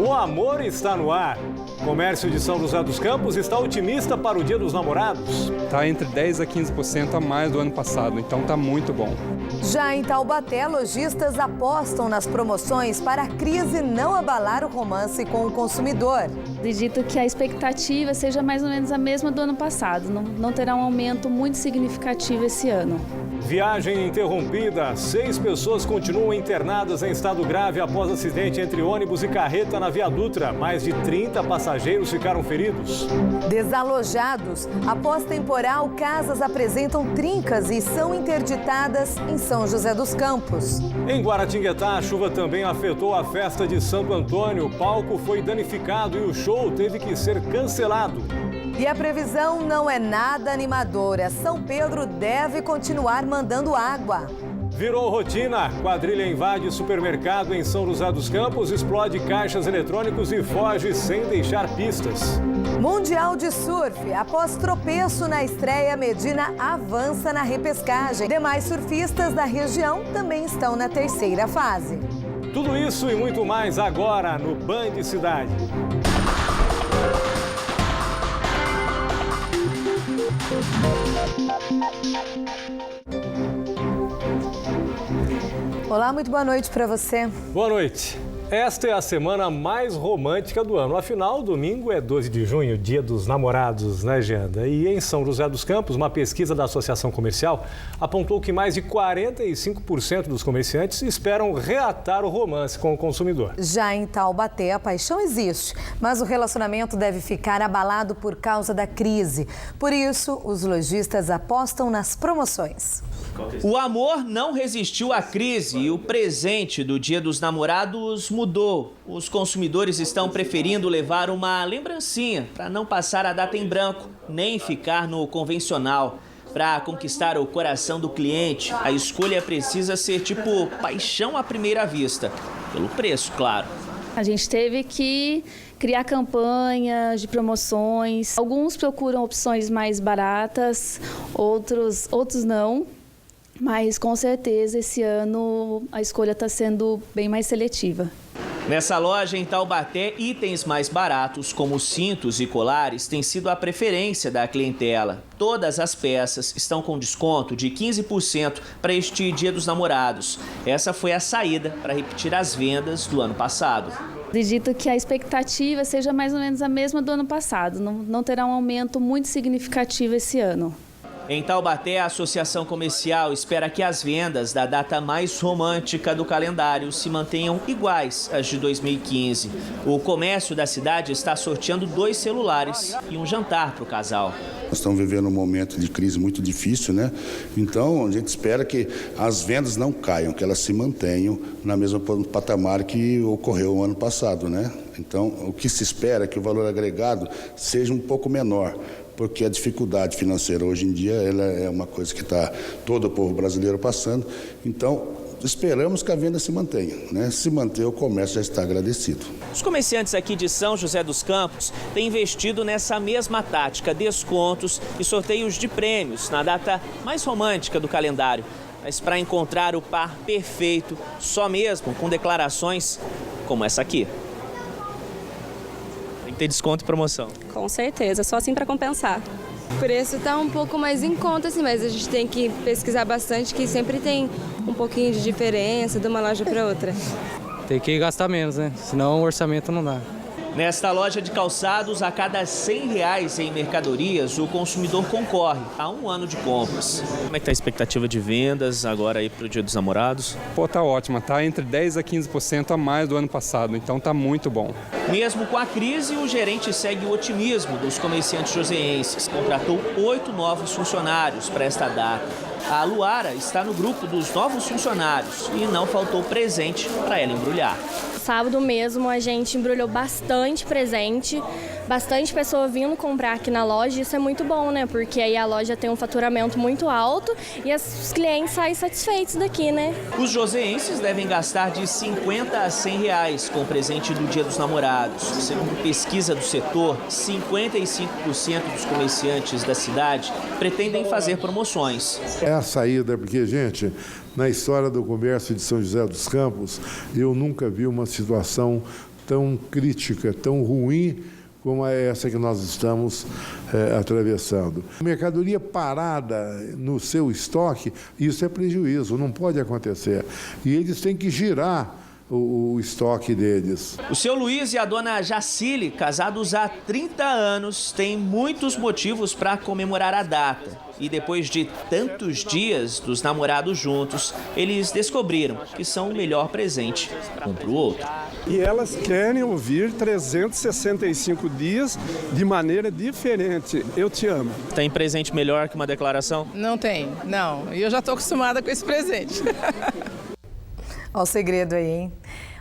O amor está no ar. O comércio de São José dos Campos está otimista para o Dia dos Namorados. Está entre 10% a 15% a mais do ano passado, então está muito bom. Já em Taubaté, lojistas apostam nas promoções para a crise não abalar o romance com o consumidor. Acredito que a expectativa seja mais ou menos a mesma do ano passado. Não terá um aumento muito significativo esse ano. Viagem interrompida. 6 pessoas continuam internadas em estado grave após acidente entre ônibus e carreta na Via Dutra. Mais de 30 passageiros ficaram feridos. Desalojados. Após temporal, casas apresentam trincas e são interditadas em São José dos Campos. Em Guaratinguetá, a chuva também afetou a festa de Santo Antônio. O palco foi danificado e o show teve que ser cancelado. E a previsão não é nada animadora. São Pedro deve continuar mandando água. Virou rotina. Quadrilha invade supermercado em São José dos Campos, explode caixas eletrônicos e foge sem deixar pistas. Mundial de Surf. Após tropeço na estreia, Medina avança na repescagem. Demais surfistas da região também estão na terceira fase. Tudo isso e muito mais agora no Band Cidade. Olá, muito boa noite para você. Boa noite. Esta é a semana mais romântica do ano. Afinal, domingo é 12 de junho, Dia dos Namorados, né, Genda? E em São José dos Campos, uma pesquisa da Associação Comercial apontou que mais de 45% dos comerciantes esperam reatar o romance com o consumidor. Já em Taubaté, a paixão existe, mas o relacionamento deve ficar abalado por causa da crise. Por isso, os lojistas apostam nas promoções. O amor não resistiu à crise e o presente do Dia dos Namorados mudou. Os consumidores estão preferindo levar uma lembrancinha para não passar a data em branco, nem ficar no convencional. Para conquistar o coração do cliente, a escolha precisa ser tipo paixão à primeira vista. Pelo preço, claro. A gente teve que criar campanhas de promoções. Alguns procuram opções mais baratas, outros não. Mas, com certeza, esse ano a escolha está sendo bem mais seletiva. Nessa loja em Taubaté, itens mais baratos, como cintos e colares, têm sido a preferência da clientela. Todas as peças estão com desconto de 15% para este Dia dos Namorados. Essa foi a saída para repetir as vendas do ano passado. Acredito que a expectativa seja mais ou menos a mesma do ano passado. Não terá um aumento muito significativo esse ano. Em Taubaté, a Associação Comercial espera que as vendas da data mais romântica do calendário se mantenham iguais às de 2015. O comércio da cidade está sorteando 2 celulares e um jantar para o casal. Nós estamos vivendo um momento de crise muito difícil, né? Então, a gente espera que as vendas não caiam, que elas se mantenham na mesma patamar que ocorreu o ano passado, né? Então, o que se espera é que o valor agregado seja um pouco menor, porque a dificuldade financeira hoje em dia ela é uma coisa que está todo o povo brasileiro passando. Então, esperamos que a venda se mantenha, né? Se manter, o comércio já está agradecido. Os comerciantes aqui de São José dos Campos têm investido nessa mesma tática, descontos e sorteios de prêmios na data mais romântica do calendário. Mas para encontrar o par perfeito, só mesmo com declarações como essa aqui. Tem que ter desconto e promoção. Com certeza, só assim para compensar. O preço está um pouco mais em conta, assim, mas a gente tem que pesquisar bastante, que sempre tem um pouquinho de diferença de uma loja para outra. Tem que gastar menos, né? Senão o orçamento não dá. Nesta loja de calçados, a cada R$100 em mercadorias, o consumidor concorre a um ano de compras. Como é que está a expectativa de vendas agora aí para o Dia dos Namorados? Pô, tá ótima, tá entre 10% a 15% a mais do ano passado, então tá muito bom. Mesmo com a crise, o gerente segue o otimismo dos comerciantes joseenses. Contratou 8 novos funcionários para esta data. A Luara está no grupo dos novos funcionários e não faltou presente para ela embrulhar. Sábado mesmo a gente embrulhou bastante presente, bastante pessoa vindo comprar aqui na loja. Isso é muito bom, né? Porque aí a loja tem um faturamento muito alto e os clientes saem satisfeitos daqui, né? Os joseenses devem gastar de R$50 a R$100 com o presente do Dia dos Namorados. Segundo pesquisa do setor, 55% dos comerciantes da cidade pretendem fazer promoções. É a saída, porque, gente, na história do comércio de São José dos Campos, eu nunca vi uma situação tão crítica, tão ruim como é essa que nós estamos atravessando. Mercadoria parada no seu estoque, isso é prejuízo, não pode acontecer. E eles têm que girar o estoque deles. O seu Luiz e a dona Jacile, casados há 30 anos, têm muitos motivos para comemorar a data. E depois de tantos dias dos namorados juntos, eles descobriram que são o melhor presente um para o outro. E elas querem ouvir 365 dias de maneira diferente. Eu te amo. Tem presente melhor que uma declaração? Não tem, não. E eu já estou acostumada com esse presente. Olha o segredo aí, hein?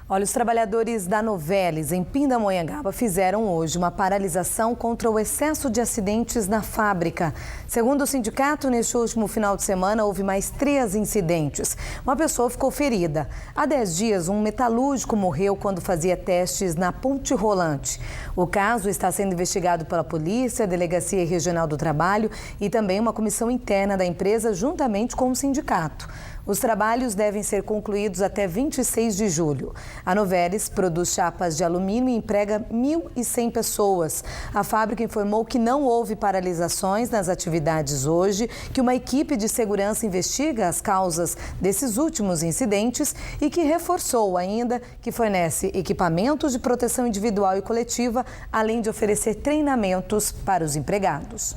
Olha, os trabalhadores da Novelis, em Pindamonhangaba, fizeram hoje uma paralisação contra o excesso de acidentes na fábrica. Segundo o sindicato, neste último final de semana, houve mais 3 incidentes. Uma pessoa ficou ferida. Há 10 dias, um metalúrgico morreu quando fazia testes na ponte rolante. O caso está sendo investigado pela polícia, a Delegacia Regional do Trabalho e também uma comissão interna da empresa, juntamente com o sindicato. Os trabalhos devem ser concluídos até 26 de julho. A Novelis produz chapas de alumínio e emprega 1.100 pessoas. A fábrica informou que não houve paralisações nas atividades hoje, que uma equipe de segurança investiga as causas desses últimos incidentes e que reforçou ainda que fornece equipamentos de proteção individual e coletiva, além de oferecer treinamentos para os empregados.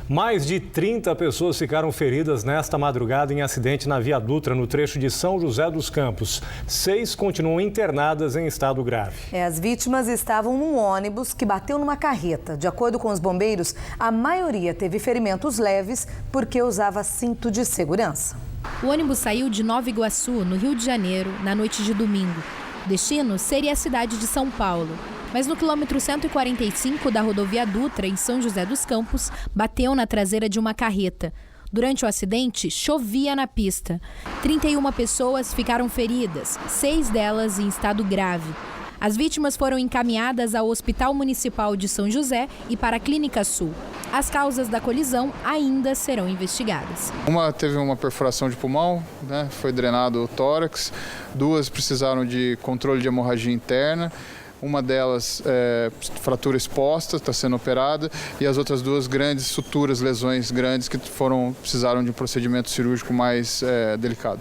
Mais de 30 pessoas ficaram feridas nesta madrugada em acidente na Via Dutra, no trecho de São José dos Campos. 6 continuam internadas em estado grave. As vítimas estavam num ônibus que bateu numa carreta. De acordo com os bombeiros, a maioria teve ferimentos leves porque usava cinto de segurança. O ônibus saiu de Nova Iguaçu, no Rio de Janeiro, na noite de domingo. O destino seria a cidade de São Paulo. Mas no quilômetro 145 da rodovia Dutra, em São José dos Campos, bateu na traseira de uma carreta. Durante o acidente, chovia na pista. 31 pessoas ficaram feridas, 6 delas em estado grave. As vítimas foram encaminhadas ao Hospital Municipal de São José e para a Clínica Sul. As causas da colisão ainda serão investigadas. Uma teve uma perfuração de pulmão, né? Foi drenado o tórax. 2 precisaram de controle de hemorragia interna. Uma delas fratura exposta, está sendo operada, e as outras 2 grandes suturas, lesões grandes que precisaram de um procedimento cirúrgico mais delicado.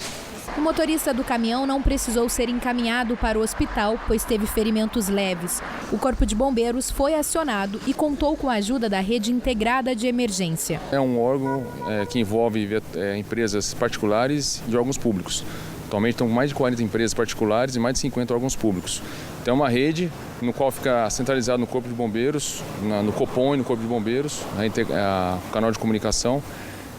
O motorista do caminhão não precisou ser encaminhado para o hospital, pois teve ferimentos leves. O Corpo de Bombeiros foi acionado e contou com a ajuda da Rede Integrada de Emergência. É um órgão que envolve empresas particulares e órgãos públicos. Atualmente estão mais de 40 empresas particulares e mais de 50 órgãos públicos. Então é uma rede no qual fica centralizado no Corpo de Bombeiros, no Copom e no Corpo de Bombeiros, o canal de comunicação,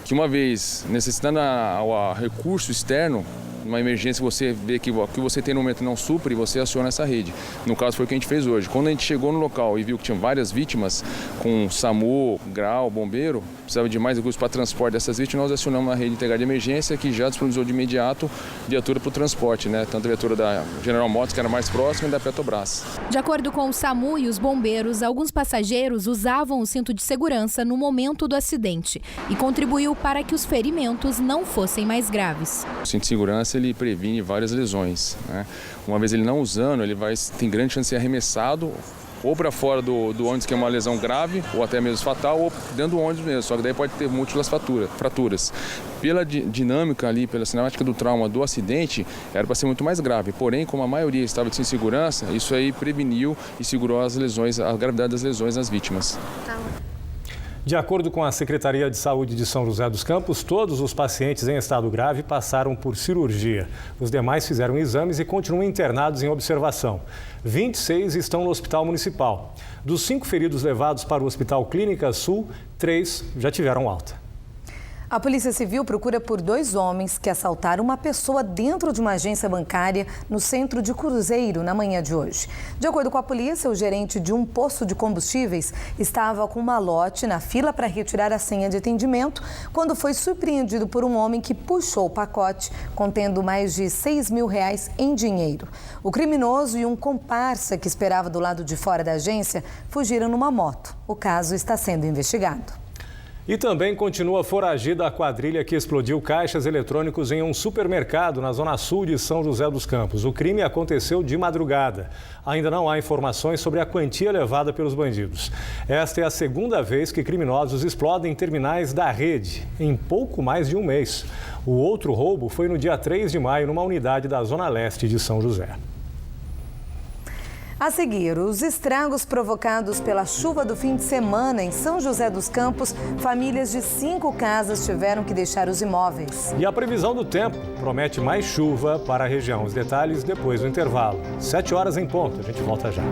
que uma vez necessitando a recurso externo, numa emergência você vê que o que você tem no momento não supre e você aciona essa rede. No caso foi o que a gente fez hoje. Quando a gente chegou no local e viu que tinha várias vítimas, com SAMU, GRAU, bombeiro, precisava de mais recursos para transporte dessas vítimas, nós acionamos a rede integrada de emergência que já disponibilizou de imediato viatura para o transporte, né? Tanto a viatura da General Motors, que era mais próxima, e da Petrobras. De acordo com o SAMU e os bombeiros, alguns passageiros usavam o cinto de segurança no momento do acidente e contribuiu para que os ferimentos não fossem mais graves. O cinto de segurança ele previne várias lesões, né? Uma vez ele não usando, ele tem grande chance de ser arremessado ou para fora do ônibus, que é uma lesão grave, ou até mesmo fatal, ou dentro do ônibus mesmo, só que daí pode ter múltiplas fraturas. Pela dinâmica ali, pela cinemática do trauma do acidente, era para ser muito mais grave, porém, como a maioria estava de segurança, isso aí preveniu e segurou as lesões, a gravidade das lesões nas vítimas. De acordo com a Secretaria de Saúde de São José dos Campos, todos os pacientes em estado grave passaram por cirurgia. Os demais fizeram exames e continuam internados em observação. 26 estão no Hospital Municipal. Dos 5 feridos levados para o Hospital Clínica Sul, 3 já tiveram alta. A Polícia Civil procura por 2 homens que assaltaram uma pessoa dentro de uma agência bancária no centro de Cruzeiro na manhã de hoje. De acordo com a polícia, o gerente de um posto de combustíveis estava com um malote na fila para retirar a senha de atendimento quando foi surpreendido por um homem que puxou o pacote contendo mais de R$6 mil em dinheiro. O criminoso e um comparsa que esperava do lado de fora da agência fugiram numa moto. O caso está sendo investigado. E também continua foragida a quadrilha que explodiu caixas eletrônicos em um supermercado na zona sul de São José dos Campos. O crime aconteceu de madrugada. Ainda não há informações sobre a quantia levada pelos bandidos. Esta é a segunda vez que criminosos explodem terminais da rede, em pouco mais de um mês. O outro roubo foi no dia 3 de maio, numa unidade da zona leste de São José. A seguir, os estragos provocados pela chuva do fim de semana em São José dos Campos, famílias de 5 casas tiveram que deixar os imóveis. E a previsão do tempo promete mais chuva para a região. Os detalhes depois do intervalo. 7 horas em ponto. A gente volta já.